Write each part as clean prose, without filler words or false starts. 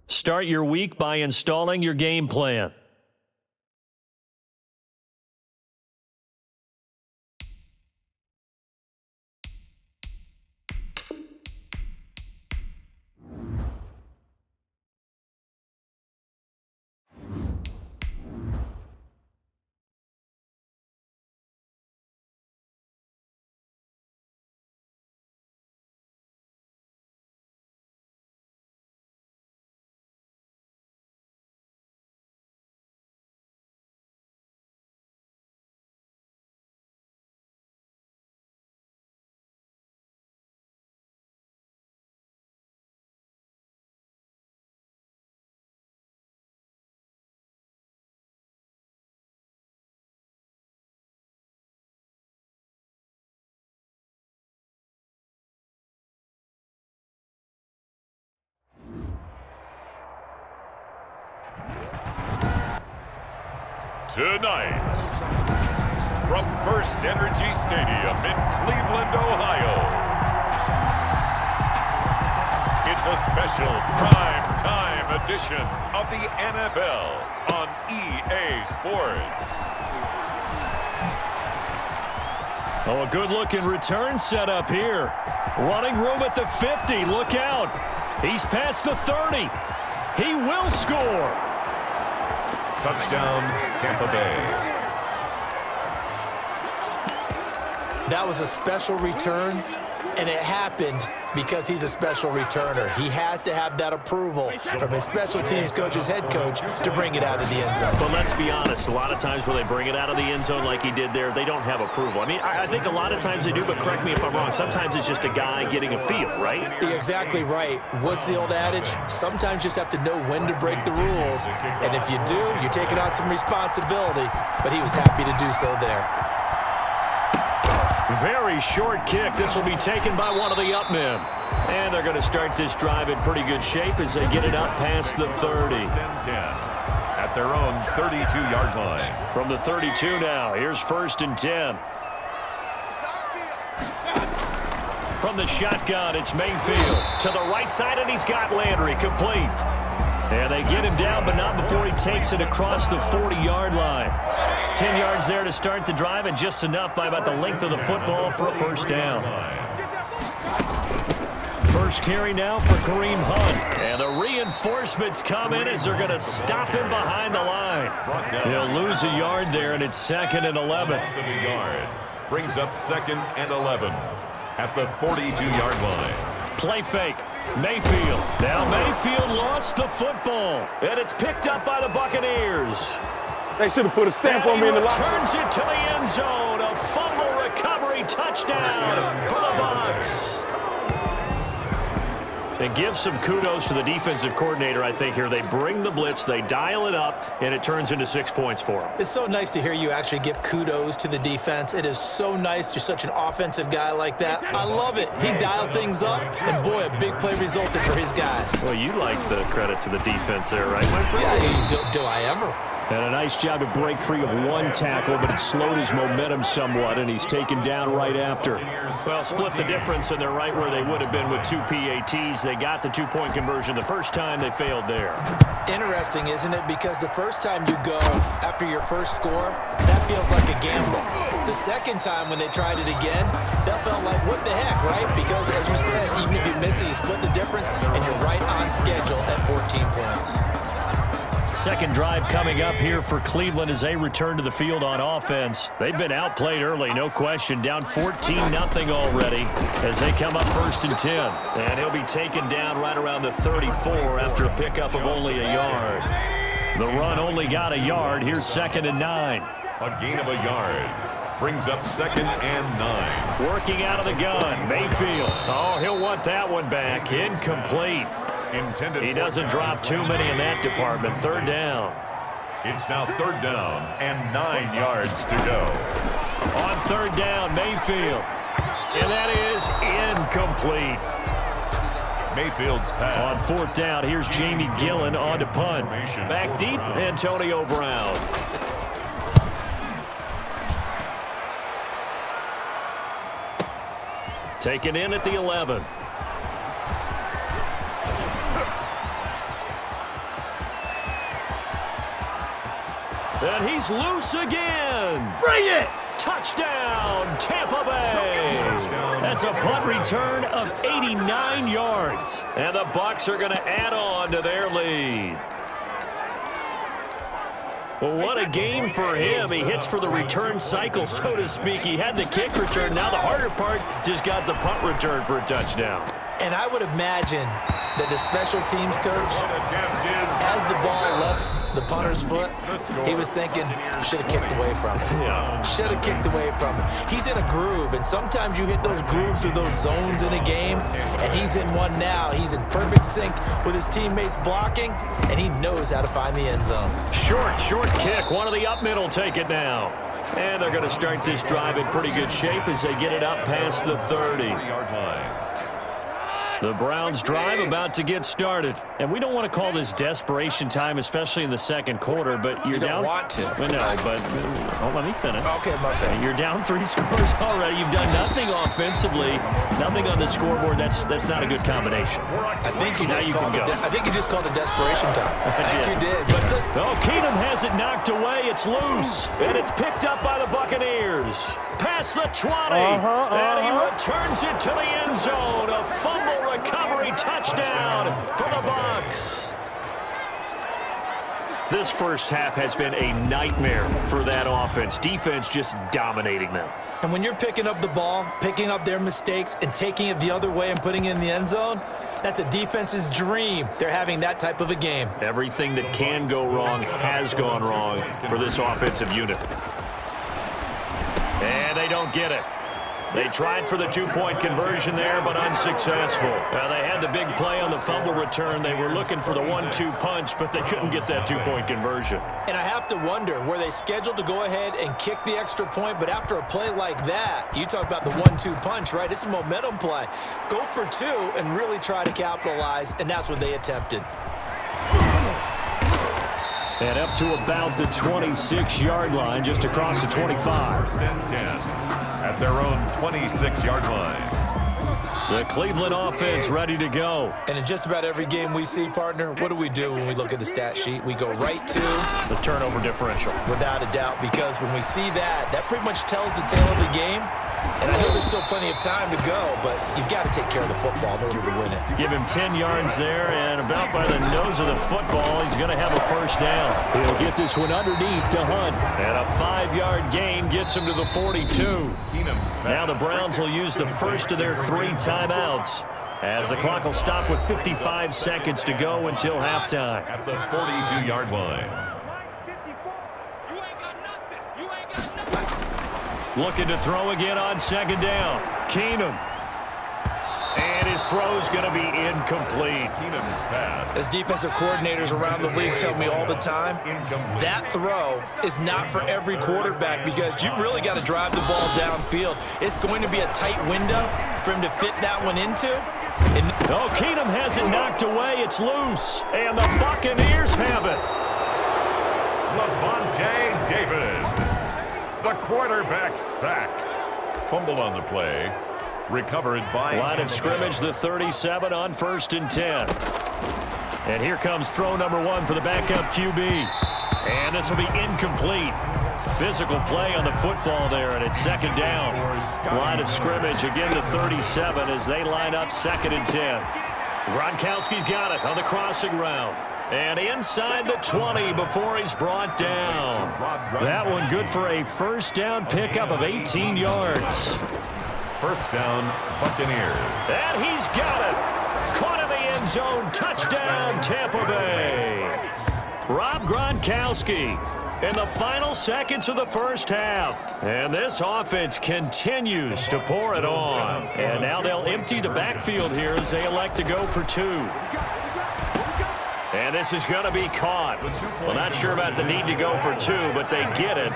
Start your week by installing your game plan. Tonight, from First Energy Stadium in Cleveland, Ohio, it's a special prime time edition of the NFL on EA Sports. Oh, a good-looking return setup here. Running room at the 50. Look out. He's past the 30. He will score. Touchdown, Tampa Bay. That was a special return, and it happened because he's a special returner. He has to have that approval from his special teams coach, his head coach, to bring it out of the end zone. But let's be honest, a lot of times when they bring it out of the end zone like he did there, they don't have approval. I mean, I think a lot of times they do, but correct me if I'm wrong. Sometimes it's just a guy getting a feel, right? You're exactly right. What's the old adage? Sometimes you just have to know when to break the rules. And if you do, you're taking on some responsibility. But he was happy to do so there. Very short kick. This will be taken by one of the up men. And they're going to start this drive in pretty good shape as they get it up past the 30. At their own 32-yard line. From the 32 now, here's 1st and 10. From the shotgun, it's Mayfield. To the right side, and he's got Landry complete. And they get him down, but not before he takes it across the 40-yard line. 10 yards there to start the drive, and just enough by about the length of the football for a first down. First carry now for Kareem Hunt. And the reinforcements come in as they're going to stop him behind the line. He'll lose a yard there, and it's 2nd and 11. Brings up 2nd and 11 at the 42-yard line. Play fake. Mayfield. Now Mayfield lost the football. And it's picked up by the Buccaneers. They should have put a stamp on me in the line. Turns it to the end zone. A fumble recovery touchdown for the Bucs. And give some kudos to the defensive coordinator, I think, here. They bring the blitz, they dial it up, and it turns into 6 points for them. It's so nice to hear you actually give kudos to the defense. It is so nice. You're such an offensive guy like that. I love it. He dialed things up, and boy, a big play resulted for his guys. Well, you like the credit to the defense there, right, my friend? Yeah, do I ever? And a nice job to break free of one tackle, but it slowed his momentum somewhat, and he's taken down right after. Well, split the difference, and they're right where they would have been with 2 PATs. They got the 2-point conversion the first time. They failed there. Interesting, isn't it? Because the first time you go after your first score, that feels like a gamble. The second time when they tried it again, that felt like, what the heck, right? Because, as you said, even if you miss it, you split the difference, and you're right on schedule at 14 points. Second drive coming up here for Cleveland as they return to the field on offense. They've been outplayed early, no question. Down 14-0 already as they come up 1st and 10. And he'll be taken down right around the 34 after a pickup of only a yard. The run only got a yard. Here's 2nd and 9. A gain of a yard. Brings up 2nd and 9. Working out of the gun, Mayfield. Oh, he'll want that one back. Incomplete. He doesn't drop too many in that department. 3rd down. It's now 3rd down and 9 yards to go. On 3rd down, Mayfield. And that is incomplete. Mayfield's pass. On 4th down, here's Jamie Gillen on to punt. Back deep, Antonio Brown. Taken in at the 11. And he's loose again. Bring it! Touchdown, Tampa Bay. That's a punt return of 89 yards. And the Bucs are going to add on to their lead. Well, what a game for him. He hits for the return cycle, so to speak. He had the kick return. Now the harder part, just got the punt return for a touchdown. And I would imagine that the special teams coach, as the ball left the punter's foot, he was thinking, should have kicked away from it. Yeah. Should have kicked away from it. He's in a groove, and sometimes you hit those grooves through those zones in a game, and he's in one now. He's in perfect sync with his teammates blocking, and he knows how to find the end zone. Short kick. One of the up middle take it now. And they're going to start this drive in pretty good shape as they get it up past the 30. The Browns drive about to get started. And we don't want to call this desperation time, especially in the second quarter, but you're down. You don't want to. Well, no, but let me finish. Okay, my bad. You're down 3 scores already. You've done nothing offensively, nothing on the scoreboard. That's not a good combination. I think you just called it. I think you just called it desperation time. I think you did. But Keenum has it knocked away. It's loose, and it's picked up by the Buccaneers. Past the 20, and he returns it to the end zone. A fumble recovery touchdown for the Bucs. This first half has been a nightmare for that offense. Defense just dominating them. And when you're picking up the ball, picking up their mistakes, and taking it the other way and putting it in the end zone, that's a defense's dream. They're having that type of a game. Everything that can go wrong has gone wrong for this offensive unit. And they don't get it. They tried for the two-point conversion there, but unsuccessful. They had the big play on the fumble return. They were looking for the 1-2 punch, but they couldn't get that two-point conversion. And I have to wonder, were they scheduled to go ahead and kick the extra point? But after a play like that, you talk about the 1-2 punch, right? It's a momentum play. Go for two and really try to capitalize, and that's what they attempted. And up to about the 26-yard line, just across the 25. First and 10 at their own 26-yard line. The Cleveland offense ready to go. And in just about every game we see, partner, what do we do when we look at the stat sheet? We go right to the turnover differential. Without a doubt, because when we see that, that pretty much tells the tale of the game. And I know there's still plenty of time to go, but you've got to take care of the football in order to win it. Give him 10 yards there, and about by the nose of the football, he's going to have a first down. He'll get this one underneath to Hunt. And a 5-yard gain gets him to the 42. Now the Browns will use the first of their 3 timeouts, as the clock will stop with 55 seconds to go until halftime. At the 42-yard line. Looking to throw again on second down. Keenum. And his throw's going to be incomplete. Keenum's pass. As defensive coordinators around the league tell me all the time, that throw is not for every quarterback because you've really got to drive the ball downfield. It's going to be a tight window for him to fit that one into. Keenum has it knocked away. It's loose. And the Buccaneers have it. Levante David. The quarterback sacked. Fumble on the play. Recovered by... Line of scrimmage, the 37 on 1st and 10. And here comes throw number 1 for the backup QB. And this will be incomplete. Physical play on the football there, and it's second down. Line of scrimmage, again the 37 as they line up 2nd and 10. Gronkowski's got it on the crossing route. And inside the 20 before he's brought down. That one good for a first down pickup of 18 yards. First down, Buccaneers. And he's got it. Caught in the end zone. Touchdown, Tampa Bay. Rob Gronkowski in the final seconds of the first half. And this offense continues to pour it on. And now they'll empty the backfield here as they elect to go for 2. And this is going to be caught. Well, not sure about the need to go for 2, but they get it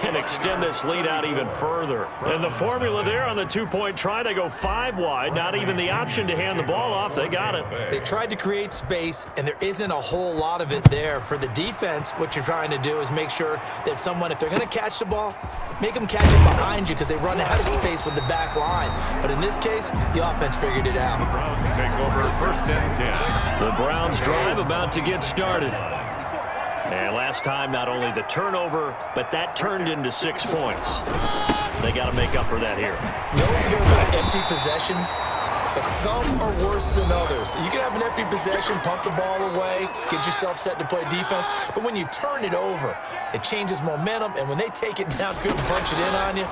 and extend this lead out even further. And the formula there on the 2-point try, they go 5 wide. Not even the option to hand the ball off. They got it. They tried to create space, and there isn't a whole lot of it there. For the defense, what you're trying to do is make sure that if they're going to catch the ball, make them catch it behind you because they run out of space with the back line. But in this case, the offense figured it out. The Browns take over 1st and 10. The Browns drive about to get started. And last time, not only the turnover, but that turned into 6 points. They got to make up for that here. You always hear about empty possessions, but some are worse than others. You can have an empty possession, pump the ball away, get yourself set to play defense, but when you turn it over, it changes momentum, and when they take it downfield and punch it in on you,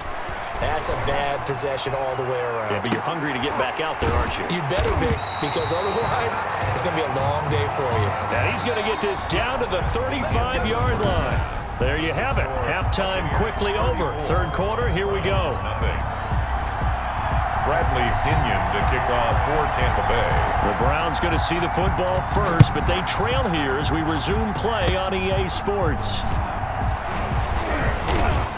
that's a bad possession all the way around. Yeah, but you're hungry to get back out there, aren't you? You'd better be, because otherwise, it's going to be a long day for you. And he's going to get this down to the 35-yard line. There you have it. Halftime quickly over. Third quarter, here we go. Bradley Pinion to kick off for Tampa Bay. The Browns going to see the football first, but they trail here as we resume play on EA Sports.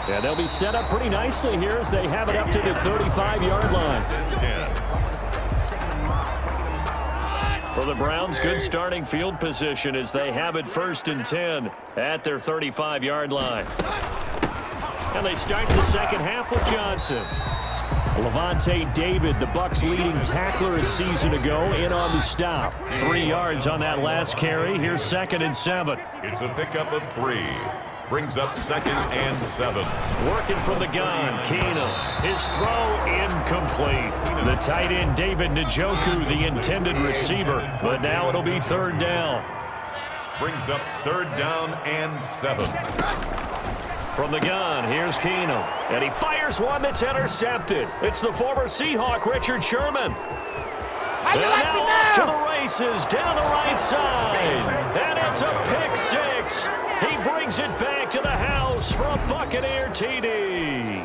Yeah, they'll be set up pretty nicely here as they have it up to the 35-yard line. 10. For the Browns, good starting field position as they have it 1st and 10 at their 35-yard line. And they start the second half with Johnson. Levante David, the Bucs' leading tackler a season ago, in on the stop. 3 yards on that last carry. Here's 2nd and 7. It's a pickup of 3. Brings up 2nd and 7. Working from the gun, Keenum. His throw incomplete. The tight end, David Njoku, the intended receiver. But now it'll be 3rd down. Brings up 3rd down and 7. From the gun, here's Keenum. And he fires one that's intercepted. It's the former Seahawk, Richard Sherman. And now off to the races down the right side. And it's a pick 6. He brings it back to the house for a Buccaneer TD.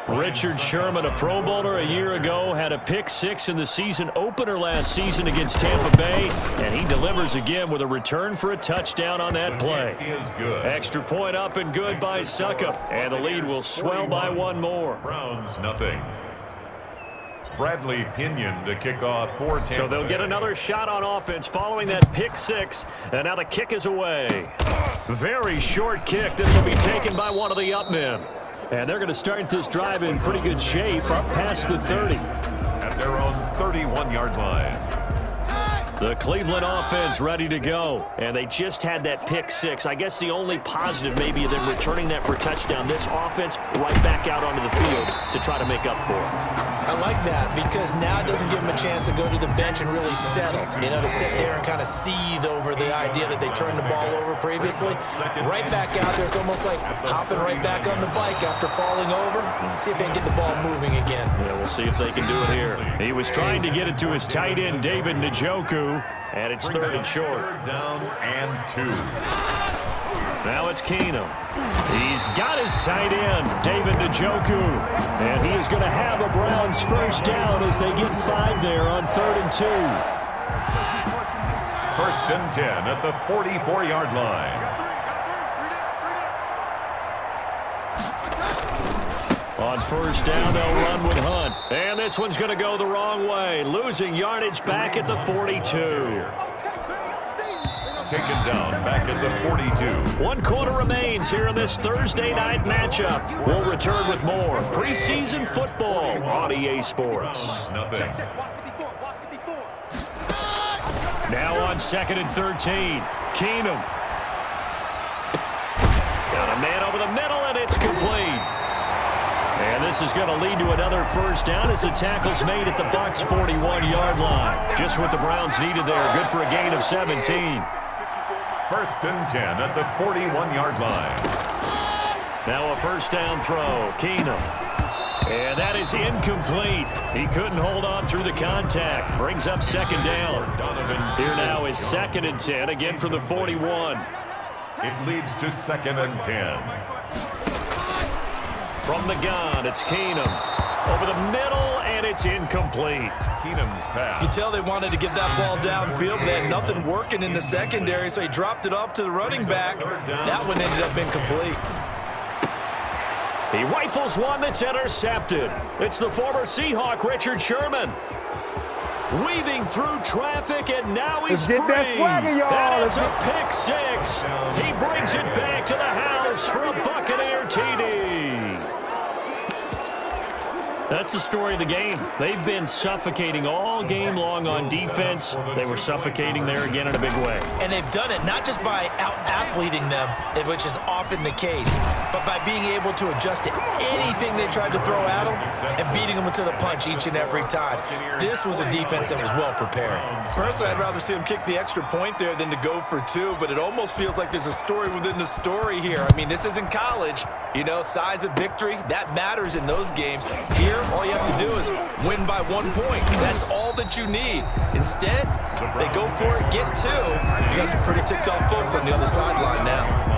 Richard Sherman, a Pro Bowler a year ago, had a pick 6 in the season opener last season against Tampa Bay, and he delivers again with a return for a touchdown on that play. Is good. Extra point up and good by Suckup, and the lead will swell by 1 more. Browns nothing. Bradley Pinion to kick off for Tampa. So they'll get another shot on offense following that pick 6, and now the kick is away. Very short kick. This will be taken by one of the up men. And they're going to start this drive in pretty good shape up past the 30. At their own 31-yard line. The Cleveland offense ready to go. And they just had that pick 6. I guess the only positive maybe of them returning that for a touchdown. This offense right back out onto the field to try to make up for it. I like that because now it doesn't give them a chance to go to the bench and really settle. You know, to sit there and kind of seethe over the idea that they turned the ball over previously. Right back out there, it's almost like hopping right back on the bike after falling over. See if they can get the ball moving again. Yeah, we'll see if they can do it here. He was trying to get it to his tight end, David Njoku, and it's 3rd and short. 3rd down and 2. Now it's Keenum. He's got his tight end, David Njoku. And he is going to have a Browns 1st down as they get 5 there on 3rd and 2. 1st and 10 at the 44-yard line. On 1st down, they'll run with Hunt. And this one's going to go the wrong way, losing yardage back at the 42. Taken down back at the 42. 1 quarter remains here in this Thursday night matchup. We'll return with more preseason football on EA Sports. Nothing. Now on 2nd and 13. Keenum. Got a man over the middle, and it's complete. And this is going to lead to another 1st down as the tackle's made at the Bucs' 41-yard line. Just what the Browns needed there. Good for a gain of 17. 1st and 10 at the 41-yard line. Now a 1st down throw. Keenum. And that is incomplete. He couldn't hold on through the contact. Brings up 2nd down. Here now is 2nd and 10, again from the 41. It leads to 2nd and 10. From the gun, it's Keenum. Over the middle, and it's incomplete. Keenum's pass. You can tell they wanted to get that ball downfield, but they had nothing working in the secondary, so he dropped it off to the running back. That one ended up incomplete. He rifles one that's intercepted. It's the former Seahawk, Richard Sherman. Weaving through traffic, and now he's free. Let's get that swagger, y'all. And it's a pick 6. He brings it back to the house for a Buccaneer TD. That's the story of the game. They've been suffocating all game long on defense. They were suffocating there again in a big way. And they've done it not just by out-athleting them, which is often the case, but by being able to adjust to anything they tried to throw at them and beating them to the punch each and every time. This was a defense that was well prepared. Personally, I'd rather see him kick the extra point there than to go for two, but it almost feels like there's a story within the story here. I mean, this isn't college. You know, size of victory, that matters in those games. Here, all you have to do is win by 1 point. That's all that you need. Instead, they go for it, get two. You got some pretty ticked-off folks on the other sideline now.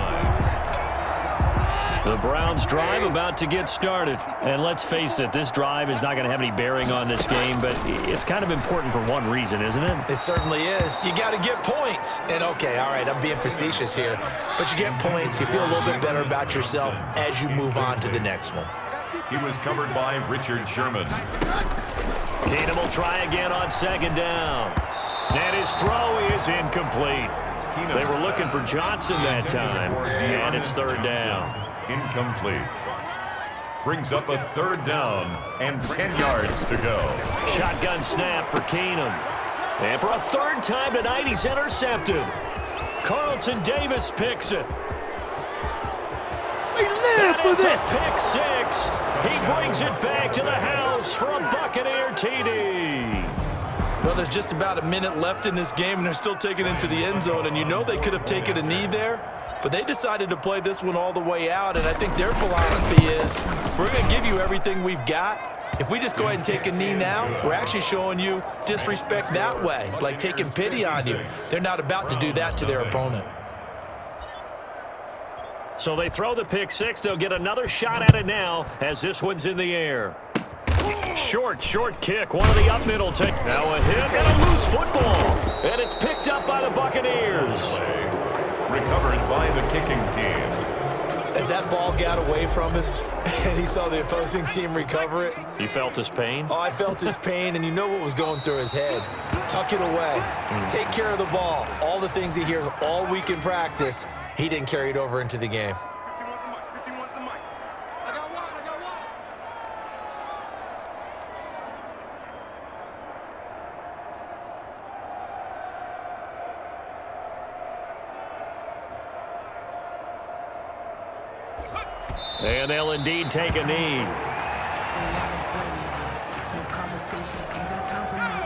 The Browns drive about to get started. And let's face it, this drive is not going to have any bearing on this game, but it's kind of important for one reason, isn't it? It certainly is. You got to get points. And okay, all right, I'm being facetious here, but you get points. You feel a little bit better about yourself as you move on to the next one. He was covered by Richard Sherman. Keenum will try again on second down. And his throw is incomplete. They were looking for Johnson that time, and it's third down. Incomplete. Brings up a third down and 10 yards to go. Shotgun snap for Keenum. And for a third time tonight, he's intercepted. Carlton Davis picks it. It's a pick six. He brings it back to the house for a Buccaneer TD. Well, there's just about a minute left in this game, and they're still taking it into the end zone. And you know they could have taken a knee there, but they decided to play this one all the way out. And I think their philosophy is, we're going to give you everything we've got. If we just go ahead and take a knee now, we're actually showing you disrespect that way, like taking pity on you. They're not about to do that to their opponent. So they throw the pick six. They'll get another shot at it now as this one's in the air. Short kick. One of the up middle take. Now a hit and a loose football. And it's picked up by the Buccaneers. Recovered by the kicking team. As that ball got away from him and he saw the opposing team recover it. You felt his pain? Oh, I felt his pain, and you know what was going through his head. Tuck it away. Take care of the ball. All the things he hears all week in practice, he didn't carry it over into the game. And they'll indeed take a knee.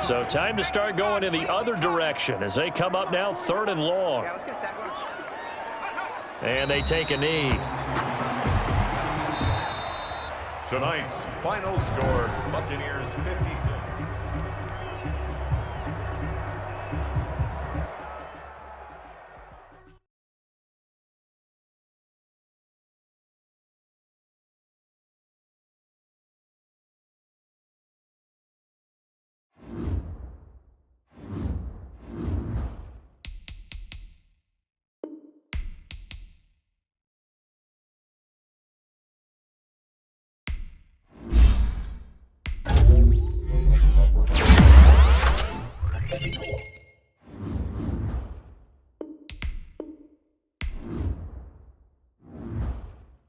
So time to start going in the other direction as they come up now third and long. And they take a knee. Tonight's final score, Buccaneers 56.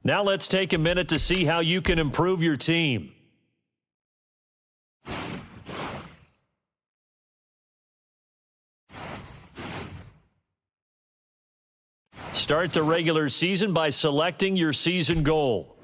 Now let's take a minute to see how you can improve your team. Start the regular season by selecting your season goal.